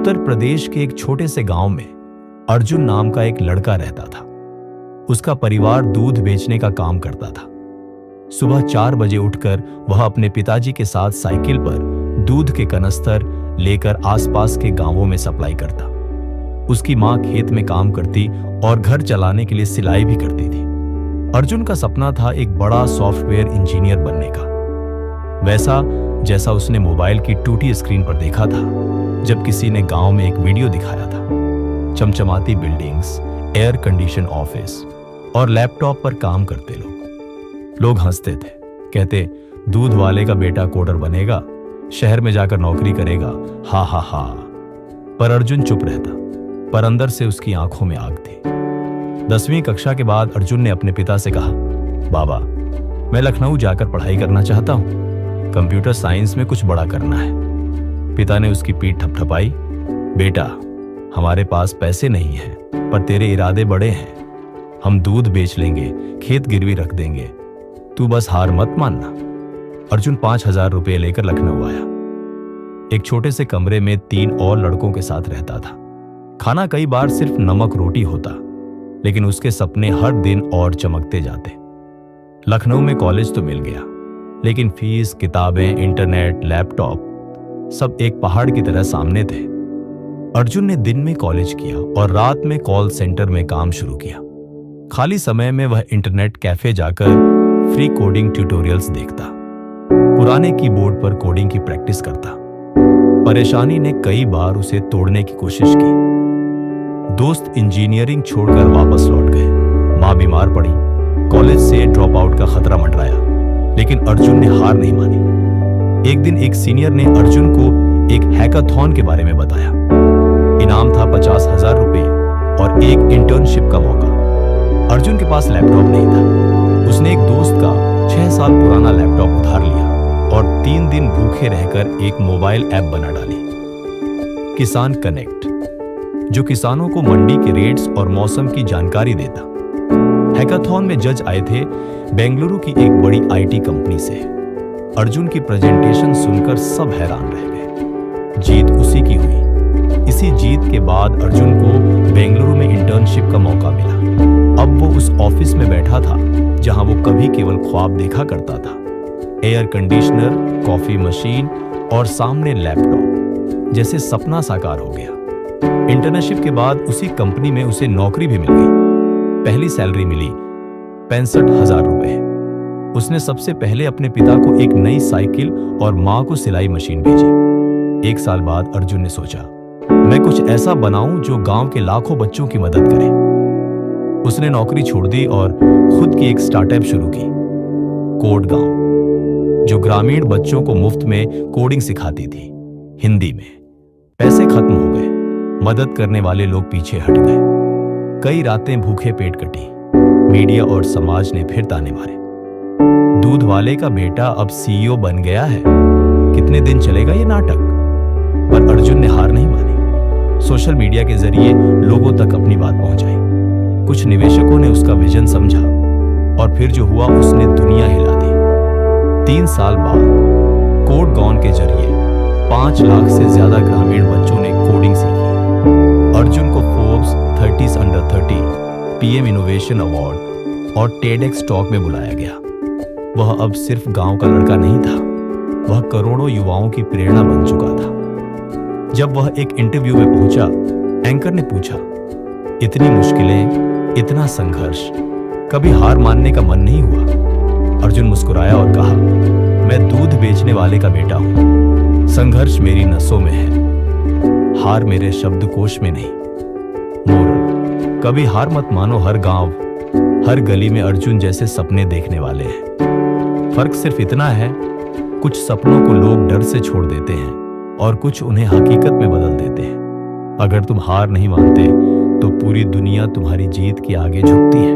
उत्तर प्रदेश के एक छोटे से गांव में अर्जुन नाम का एक लड़का रहता था। उसका परिवार दूध बेचने का काम करता था। सुबह 4 बजे उठकर वह अपने पिताजी के साथ साइकिल पर दूध के कनस्तर लेकर आसपास के गांवों में सप्लाई करता। उसकी मां खेत में काम करती और घर चलाने के लिए सिलाई भी करती थी। अर्जुन का सपना था एक बड़ा सॉफ्टवेयर इंजीनियर बनने का, वैसा जैसा उसने मोबाइल की टूटी स्क्रीन पर देखा था जब किसी ने गांव में एक वीडियो दिखाया था। चमचमाती बिल्डिंग्स, एयर कंडीशन ऑफिस और लैपटॉप पर काम करते लोग हंसते थे, कहते दूध वाले का बेटा कोडर बनेगा, शहर में जाकर नौकरी करेगा, हा हा हा। पर अर्जुन चुप रहता, पर अंदर से उसकी आंखों में आग थी। 10वीं कक्षा के बाद अर्जुन ने अपने पिता से कहा, बाबा मैं लखनऊ जाकर पढ़ाई करना चाहता हूं, कंप्यूटर साइंस में कुछ बड़ा करना है। पिता ने उसकी पीठ थपथपाई, बेटा हमारे पास पैसे नहीं हैं, पर तेरे इरादे बड़े हैं। हम दूध बेच लेंगे, खेत गिरवी रख देंगे, तू बस हार मत मानना। अर्जुन 5,000 रुपये लेकर लखनऊ आया। एक छोटे से कमरे में 3 और लड़कों के साथ रहता था। खाना कई बार सिर्फ नमक रोटी होता, लेकिन उसके सपने हर दिन और चमकते जाते। लखनऊ में कॉलेज तो मिल गया, लेकिन फीस, किताबें, इंटरनेट, लैपटॉप सब एक पहाड़ की तरह सामने थे। अर्जुन ने दिन में कॉलेज किया और रात में कॉल सेंटर में काम शुरू किया। खाली समय में वह इंटरनेट कैफे जाकर फ्री कोडिंग ट्यूटोरियल्स देखता, पुराने कीबोर्ड पर कोडिंग की प्रैक्टिस करता। परेशानी ने कई बार उसे तोड़ने की कोशिश की। दोस्त इंजीनियरिंग छोड़कर वापस लौट गए, मां बीमार पड़ी, कॉलेज से ड्रॉप आउट का खतरा मंडराया, लेकिन अर्जुन ने हार नहीं मानी। एक दिन एक सीनियर ने अर्जुन को एक हैकाथॉन के बारे में बताया। इनाम था 50,000 रुपये और एक इंटर्नशिप का मौका। अर्जुन के पास लैपटॉप नहीं था। उसने एक दोस्त का 6 साल पुराना लैपटॉप उधार लिया और 3 दिन भूखे रहकर एक मोबाइल ऐप बना डाली, किसान कनेक्ट, जो किसानों को मंडी के रेट्स और मौसम की जानकारी देता। हैकाथॉन में जज आए थे बेंगलुरु की एक बड़ी आईटी कंपनी से। अर्जुन की प्रेजेंटेशन सुनकर सब हैरान रह गए। जीत उसी की हुई। इसी जीत के बाद अर्जुन को बेंगलुरु में इंटर्नशिप का मौका मिला। अब वो उस ऑफिस में बैठा था जहां वो कभी केवल ख्वाब देखा करता था। एयर कंडीशनर, कॉफी मशीन और सामने लैपटॉप, जैसे सपना साकार हो गया। इंटर्नशिप के बाद उसी कंपनी में उसे नौकरी भी मिल गई। पहली सैलरी मिली 65,000 रुपए। उसने सबसे पहले अपने पिता को एक नई साइकिल और मां को सिलाई मशीन भेजी। 1 साल बाद अर्जुन ने सोचा, मैं कुछ ऐसा बनाऊं जो गांव के लाखों बच्चों की मदद करे। उसने नौकरी छोड़ दी और खुद की एक स्टार्टअप शुरू की, कोड गांव, जो ग्रामीण बच्चों को मुफ्त में कोडिंग सिखाती थी, हिंदी में। पैसे खत्म हो गए, मदद करने वाले लोग पीछे हट गए। कई रातें भूखे पेट कटी। मीडिया और समाज ने फिर ताने मारे, दूध वाले का बेटा अब सीईओ बन गया है, कितने दिन चलेगा ये नाटक। पर अर्जुन ने हार नहीं मानी। सोशल मीडिया के जरिए लोगों तक अपनी बात पहुंचाई। कुछ निवेशकों ने उसका विजन समझा और फिर जो हुआ उसने दुनिया हिला दी। 3 साल बाद कोड गॉन के जरिए 5 लाख से ज्यादा ग्रामीण बच्चों ने कोडिंग सीखी। अर्जुन को Forbes 30 under 30, PM innovation award और टेडेक्स टॉक में बुलाया गया। वह अब सिर्फ गांव का लड़का नहीं था, वह करोड़ों युवाओं की प्रेरणा बन चुका था। जब वह एक इंटरव्यू में पहुंचा, एंकर ने पूछा, इतनी मुश्किलें, इतना संघर्ष, कभी हार मानने का मन नहीं हुआ? अर्जुन मुस्कुराया और कहा, मैं दूध बेचने वाले का बेटा हूं, संघर्ष मेरी नसों में है, हार मेरे शब्दकोश में नहीं। मोरल, कभी हार मत मानो। हर गांव, हर गली में अर्जुन जैसे सपने देखने वाले हैं। फर्क सिर्फ इतना है, कुछ सपनों को लोग डर से छोड़ देते हैं और कुछ उन्हें हकीकत में बदल देते हैं। अगर तुम हार नहीं मानते तो पूरी दुनिया तुम्हारी जीत के आगे झुकती है।